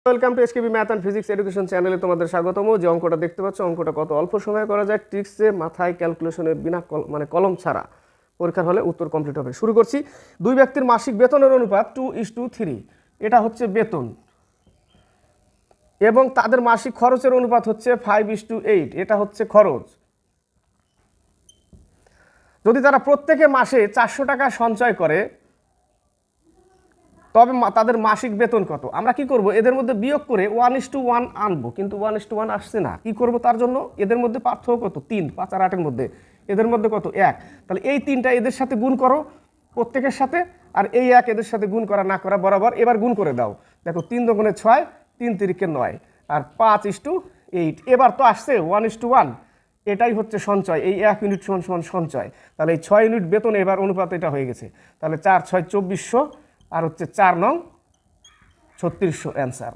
Welcome to SKB math and physics education চ্যানেলে তোমাদের স্বাগতম। যে অঙ্কটা দেখতে পাচ্ছ, অঙ্কটা কত অল্প সময়ে করা যায়, ট্রিক্সে মাথায় ক্যালকুলেশনে বিনা কলম ছাড়া পরীক্ষার হলে উত্তর কমপ্লিট হবে। শুরু করছি। দুই ব্যক্তির মাসিক বেতনের অনুপাত 2:3, এটা হচ্ছে বেতন, এবং তাদের মাসিক খরচের অনুপাত হচ্ছে 5:8, এটা হচ্ছে খরচ। যদি তারা প্রত্যেকে মাসে 400 টাকা সঞ্চয় করে, তবে তাদের মাসিক বেতন কত? আমরা কি করব, এদের মধ্যে বিয়োগ করে 1:1 আনবো, কিন্তু 1:1 আসছে না। কি করব তার জন্য? এদের মধ্যে পার্থক্য কত? 3, 5 আর 8-এর মধ্যে এদের মধ্যে কত? 1। তাহলে এই 3টা এদের সাথে গুণ করো প্রত্যেকের সাথে, আর এই 1 এদের সাথে গুণ করা না করা বরাবর। এবার গুণ করে দাও, দেখো 3 দুগুণে 6, 3 তিরিকে 9, আর 5:8। এবার তো আসছে 1:1, এটাই হচ্ছে সঞ্চয়। এই 1 ইউনিট সমান সঞ্চয়। তাহলে এই 6 ইউনিট বেতন এবার অনুপাত এটা হয়ে গেছে। তাহলে 4 6 2400, আর হচ্ছে 4 নং 3600 অ্যান্সার।